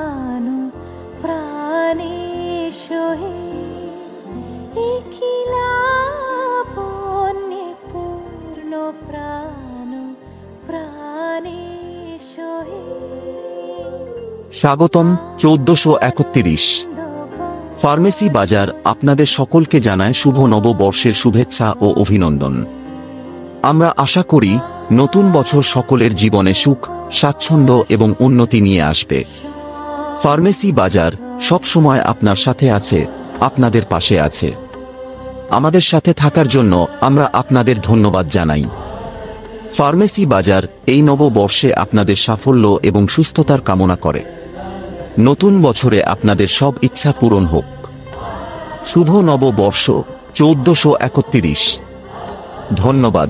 প্রাণো প্রাণেশ হে একিলাবন্যে পূর্ণ প্রাণো প্রাণেশ হে। স্বাগতম 1431 ফার্মেসি বাজার আপনাদের সকলকে জানায় শুভ নববর্ষের শুভেচ্ছা ও অভিনন্দন। আমরা আশা করি নতুন বছর সকলের জীবনে সুখ, স্বাচ্ছন্দ্য এবং উন্নতি নিয়ে আসবে। ফার্মেসি বাজার সব সময় আপনার সাথে আছে, আপনাদের পাশে আছে। আমাদের সাথে থাকার জন্য আমরা আপনাদের ধন্যবাদ জানাই। ফার্মেসি বাজার এই নববর্ষে আপনাদের সাফল্য এবং সুস্থতার কামনা করে। নতুন বছরে আপনাদের সব ইচ্ছা পূরণ হোক। শুভ নববর্ষ 1431। ধন্যবাদ।